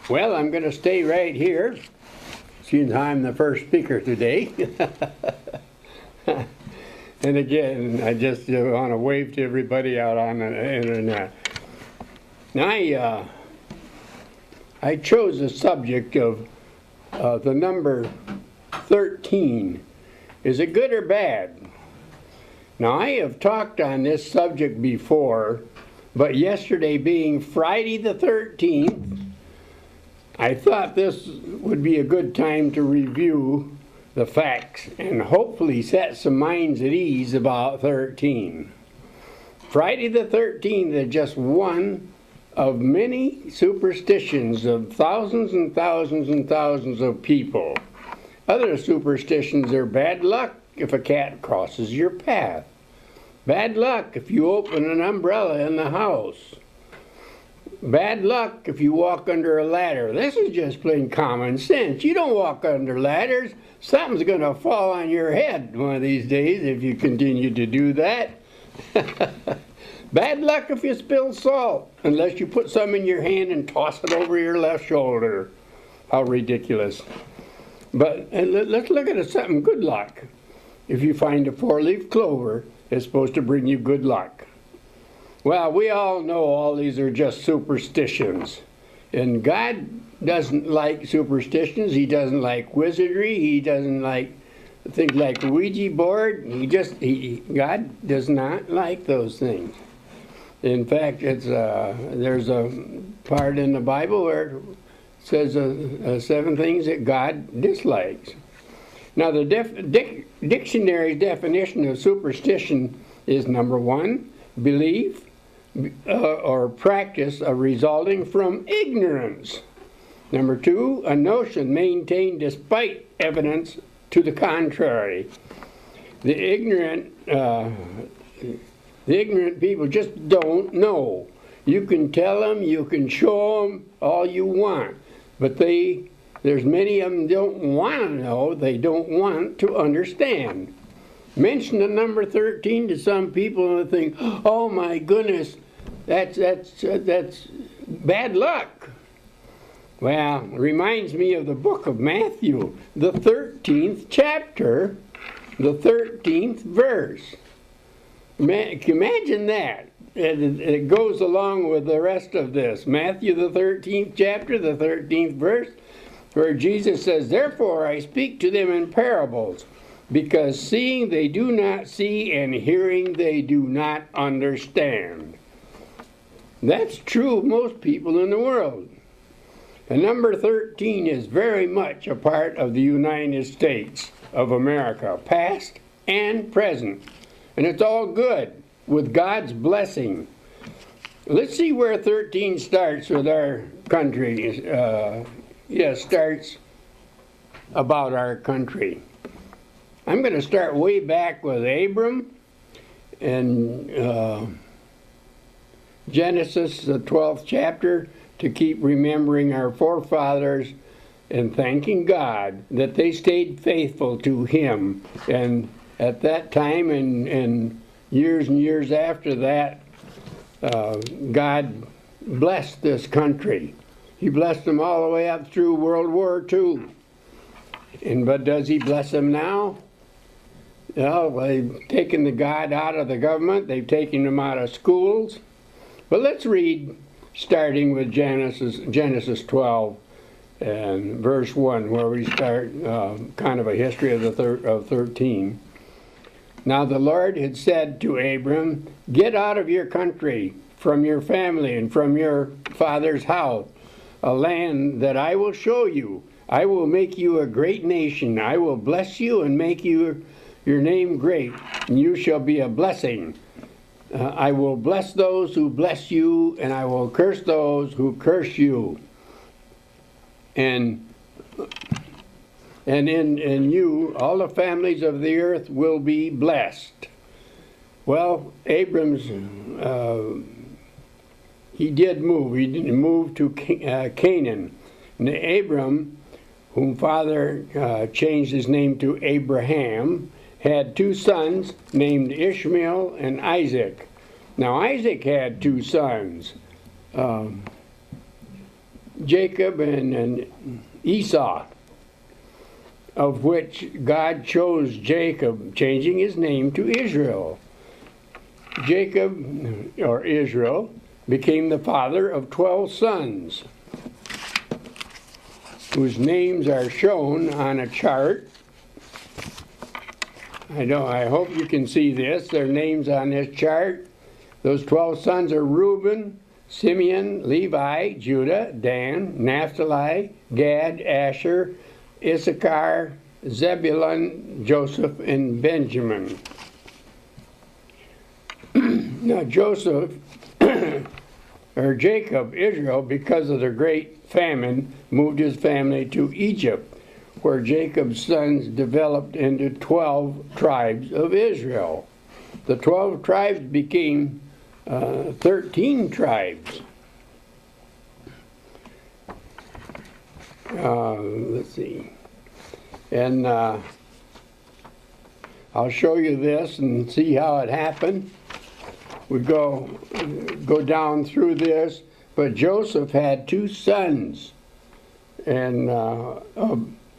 Well, I'm going to stay right here, since I'm the first speaker today. And again, I just want to wave to everybody out on the internet. Now, I chose the subject of the number 13. Is it good or bad? Now, I have talked on this subject before, but yesterday being Friday the 13th, I thought this would be a good time to review the facts and hopefully set some minds at ease about 13. Friday the 13th is just one of many superstitions of thousands and thousands and thousands of people. Other superstitions are bad luck if a cat crosses your path. Bad luck if you open an umbrella in the house. Bad luck if you walk under a ladder. This is just plain common sense. You don't walk under ladders. Something's going to fall on your head one of these days if you continue to do that. Bad luck if you spill salt, unless you put some in your hand and toss it over your left shoulder. How ridiculous. But let's look at something good luck. If you find a four-leaf clover, it's supposed to bring you good luck. Well, we all know all these are just superstitions. And God doesn't like superstitions. He doesn't like wizardry. He doesn't like things like Ouija board. God does not like those things. In fact, there's a part in the Bible where it says 7 things that God dislikes. Now, the dictionary's definition of superstition is number 1, belief or practice of resulting from ignorance. Number 2, a notion maintained despite evidence to the contrary. The ignorant people just don't know. You can tell them, you can show them all you want, but there's many of them don't want to know, they don't want to understand. Mention the number 13 to some people and they think, oh my goodness, that's bad luck. Well, it reminds me of the book of Matthew, the 13th chapter, the 13th verse. Imagine that. It goes along with the rest of this. Matthew, the 13th chapter, the 13th verse, where Jesus says, therefore I speak to them in parables, because seeing they do not see, and hearing they do not understand. That's true of most people in the world. The number 13 is very much a part of the United States of America, past and present. And it's all good, with God's blessing. Let's see where 13 starts with our country. Starts about our country. I'm going to start way back with Abram and Genesis, the 12th chapter, to keep remembering our forefathers and thanking God that they stayed faithful to Him. And at that time and years after that, God blessed this country. He blessed them all the way up through World War II. But does He bless them now? Well, they've taken the God out of the government. They've taken them out of schools. But let's read, starting with Genesis 12 and verse 1, where we start kind of a history of 13. Now the Lord had said to Abram, get out of your country, from your family, and from your father's house, a land that I will show you. I will make you a great nation. I will bless you and make your name great, and you shall be a blessing. I will bless those who bless you, and I will curse those who curse you. And in you, all the families of the earth will be blessed. Well, Abram's, he did move. He moved to Canaan. And Abram, whom Father changed his name to Abraham, had 2 sons named Ishmael and Isaac. Now Isaac had 2 sons. Jacob and Esau, of which God chose Jacob, changing his name to Israel. Jacob, or Israel, became the father of 12 sons, whose names are shown on a chart. I hope you can see this. Their names on this chart. Those 12 sons are Reuben, Simeon, Levi, Judah, Dan, Naphtali, Gad, Asher, Issachar, Zebulun, Joseph, and Benjamin. Now Joseph, or Jacob, Israel, because of the great famine, moved his family to Egypt, where Jacob's sons developed into 12 tribes of Israel. The 12 tribes became 13 tribes. Let's see. And I'll show you this and see how it happened. We go down through this, but Joseph had 2 sons, and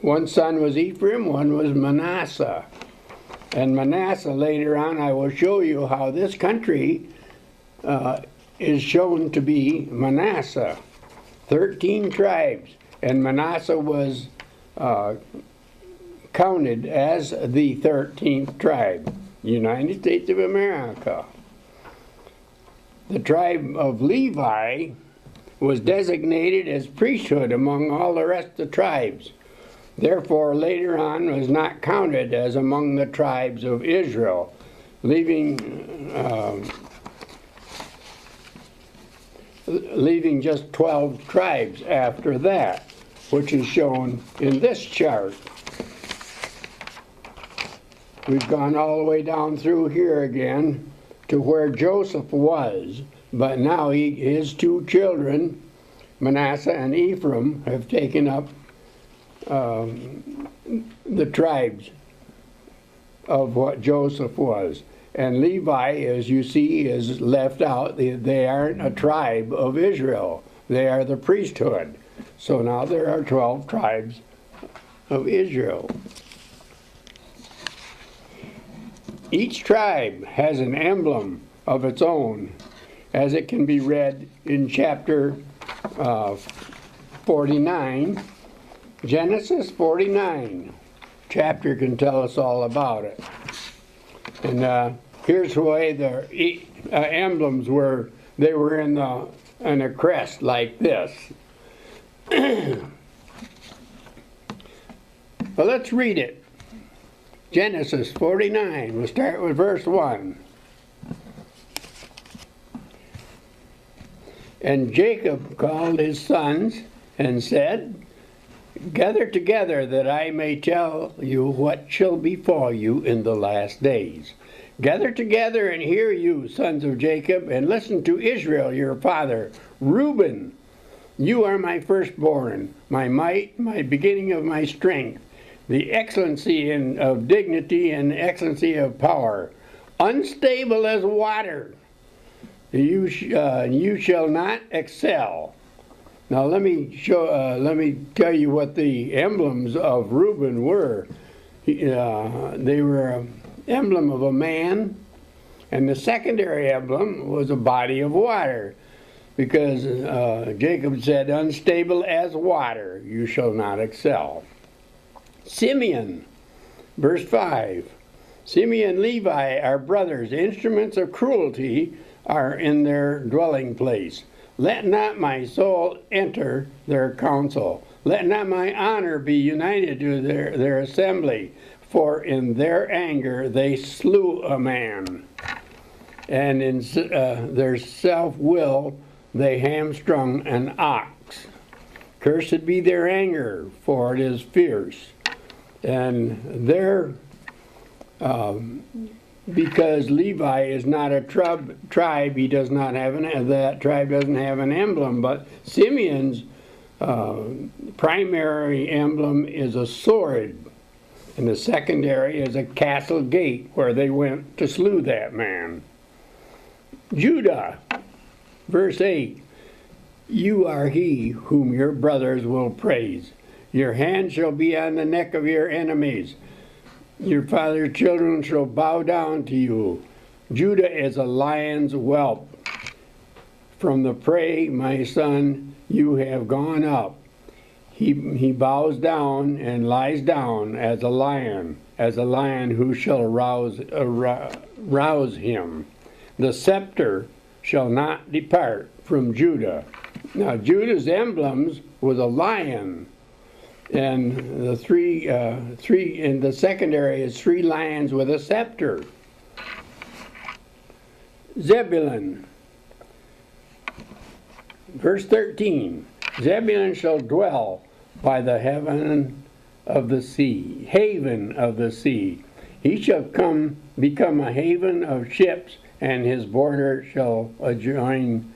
one son was Ephraim, one was Manasseh. And Manasseh, later on, I will show you how this country is shown to be Manasseh. 13 tribes, and Manasseh was counted as the 13th tribe, United States of America. The tribe of Levi was designated as priesthood among all the rest of the tribes. Therefore, later on was not counted as among the tribes of Israel, leaving just 12 tribes after that, which is shown in this chart. We've gone all the way down through here again to where Joseph was, but now his 2 children, Manasseh and Ephraim, have taken up the tribes of what Joseph was. And Levi, as you see, is left out. They aren't a tribe of Israel. They are the priesthood. So now there are 12 tribes of Israel. Each tribe has an emblem of its own, as it can be read in chapter 49. Genesis 49 chapter can tell us all about it. And here's the way the emblems were. They were in a crest like this. Well, let's read it. Genesis 49. We'll start with verse 1. And Jacob called his sons and said, Gather together that I may tell you what shall befall you in the last days. Gather together and hear you, sons of Jacob, and listen to Israel your father. Reuben, you are my firstborn, my might, my beginning of my strength, the excellency of dignity and excellency of power, unstable as water. You shall not excel. Now let me tell you what the emblems of Reuben were. They were an emblem of a man, and the secondary emblem was a body of water, because Jacob said, "Unstable as water, you shall not excel." Simeon, verse 5. Simeon and Levi are brothers. Instruments of cruelty are in their dwelling place. Let not my soul enter their council. Let not my honor be united to their assembly. For in their anger they slew a man, and in their self-will they hamstrung an ox. Cursed be their anger, for it is fierce. And because Levi is not a tribe, he does not have that tribe doesn't have an emblem. But Simeon's primary emblem is a sword, and the secondary is a castle gate where they went to slew that man. Judah, verse 8. You are he whom your brothers will praise. Your hand shall be on the neck of your enemies. Your father's children shall bow down to you. Judah is a lion's whelp. From the prey, my son, you have gone up. He bows down and lies down as a lion who shall rouse him. The scepter shall not depart from Judah. Now Judah's emblems was a lion, and the three in the secondary is three lions with a scepter. Zebulun, verse 13. Zebulun shall dwell by the haven of the sea. He shall become a haven of ships, and his border shall adjoin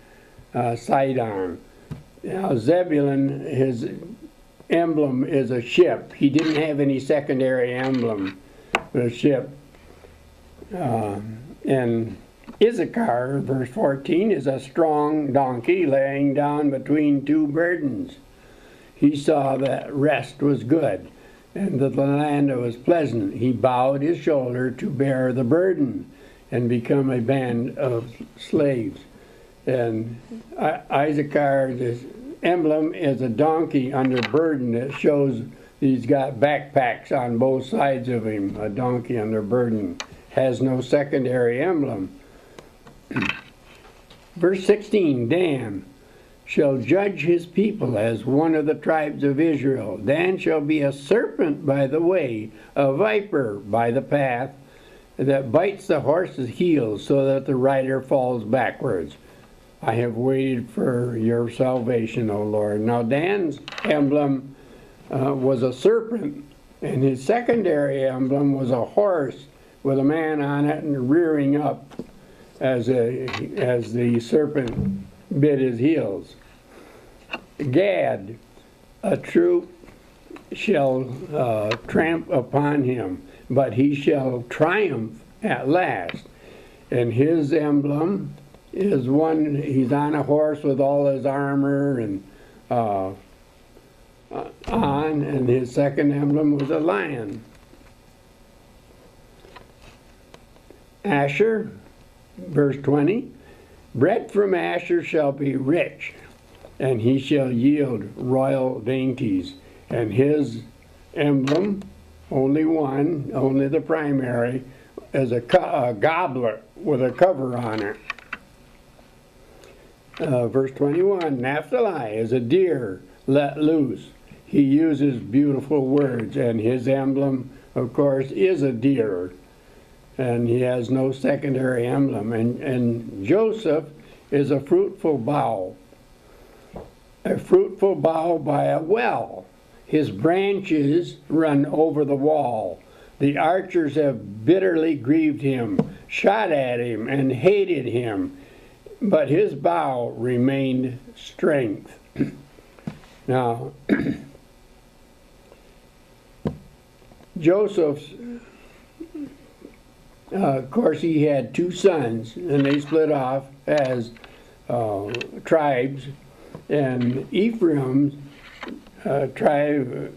Sidon. Now Zebulun, his emblem is a ship. He didn't have any secondary emblem for a ship. And Issachar, verse 14, is a strong donkey laying down between two burdens. He saw that rest was good, and that the land was pleasant. He bowed his shoulder to bear the burden and become a band of slaves. And Issachar's emblem is a donkey under burden that shows he's got backpacks on both sides of him. A donkey under burden has no secondary emblem. Verse 16, Dan shall judge his people as one of the tribes of Israel. Dan shall be a serpent by the way, a viper by the path, that bites the horse's heels so that the rider falls backwards. I have waited for your salvation, O Lord. Now Dan's emblem was a serpent, and his secondary emblem was a horse with a man on it and rearing up as the serpent bit his heels. Gad, a troop shall tramp upon him, but he shall triumph at last. And his emblem is he's on a horse with all his armor and and his second emblem was a lion. Asher, verse 20, bread from Asher shall be rich, and he shall yield royal dainties. And his emblem, only the primary, is a goblet with a cover on it. Verse 21, Naphtali is a deer let loose. He uses beautiful words, and his emblem, of course, is a deer. And he has no secondary emblem. And Joseph is a fruitful bough by a well. His branches run over the wall. The archers have bitterly grieved him, shot at him, and hated him. But his bow remained strength. Now, Joseph's, of course, he had two sons, and they split off as tribes. And Ephraim's tribe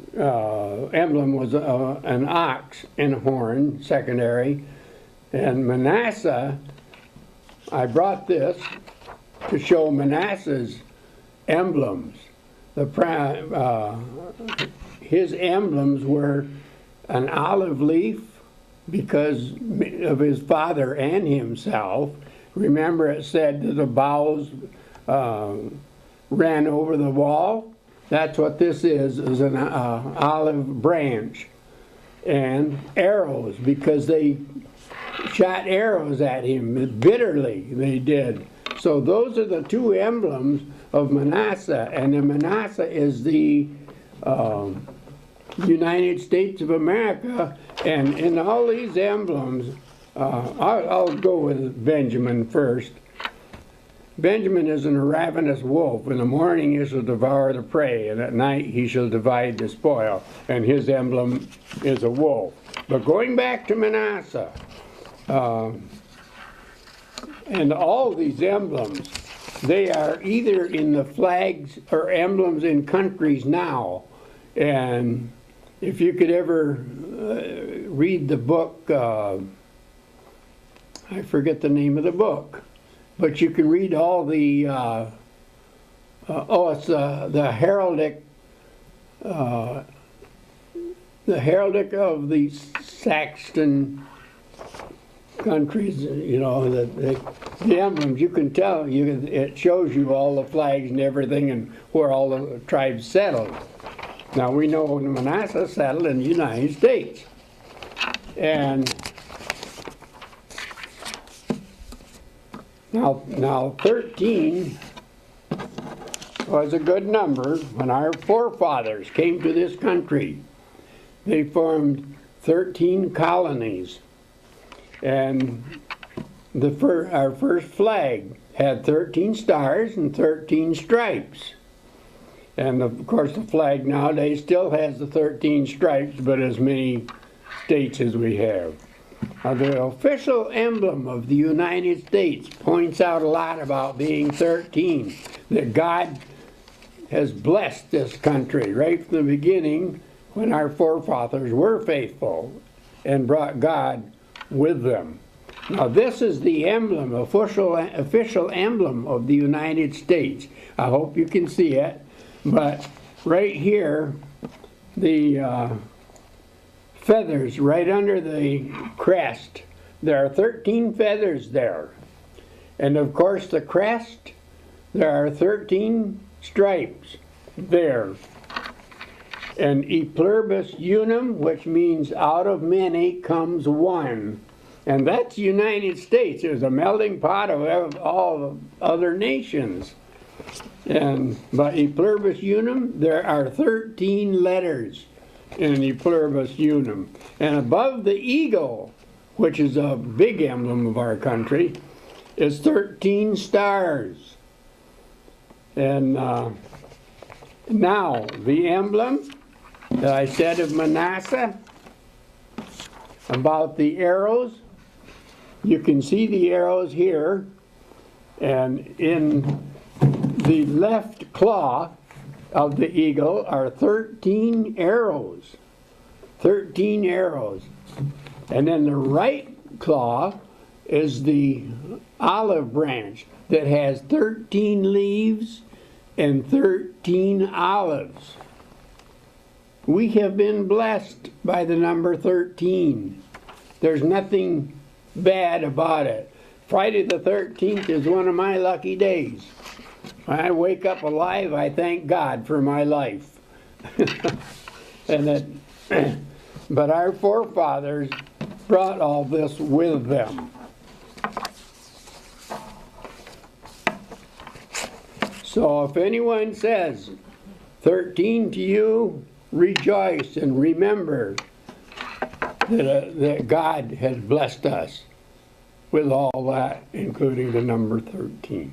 emblem was an ox and a horn, secondary. And Manasseh, I brought this to show Manasseh's emblems. His emblems were an olive leaf because of his father and himself. Remember, it said that the boughs ran over the wall. That's what this is an olive branch. And arrows, because they shot arrows at him bitterly, they did. So those are the two emblems of Manasseh, and then Manasseh is the United States of America, and in all these emblems, I'll go with Benjamin first. Benjamin is a ravenous wolf. In the morning he shall devour the prey, and at night he shall divide the spoil, and his emblem is a wolf. But going back to Manasseh, and all these emblems they are either in the flags or emblems in countries now. And if you could ever read the book, I forget the name of the book, but you can read all the, it's the heraldic of the Saxon countries, you know, the emblems. You can tell, it shows you all the flags and everything and where all the tribes settled. Now we know Manasseh settled in the United States. And now 13 was a good number. When our forefathers came to this country, they formed 13 colonies. And our first flag had 13 stars and 13 stripes. And of course the flag nowadays still has the 13 stripes, but as many states as we have. Now, the official emblem of the United States points out a lot about being 13, that God has blessed this country right from the beginning when our forefathers were faithful and brought God with them. Now this is the emblem, official emblem of the United States. I hope you can see it, but right here, the feathers right under the crest, there are 13 feathers there. And of course the crest, there are 13 stripes there. And e pluribus unum, which means out of many comes one. And that's the United States. It was a melting pot of all the other nations. And by e pluribus unum, there are 13 letters in e pluribus unum. And above the eagle, which is a big emblem of our country, is 13 stars. And now, the emblem that I said of Manasseh, about the arrows, you can see the arrows here, and in the left claw of the eagle are 13 arrows. 13 arrows. And then the right claw is the olive branch that has 13 leaves and 13 olives. We have been blessed by the number 13. There's nothing bad about it. Friday the 13th is one of my lucky days. When I wake up alive, I thank God for my life. But our forefathers brought all this with them. So if anyone says 13 to you, rejoice and remember that God has blessed us with all that, including the number 13.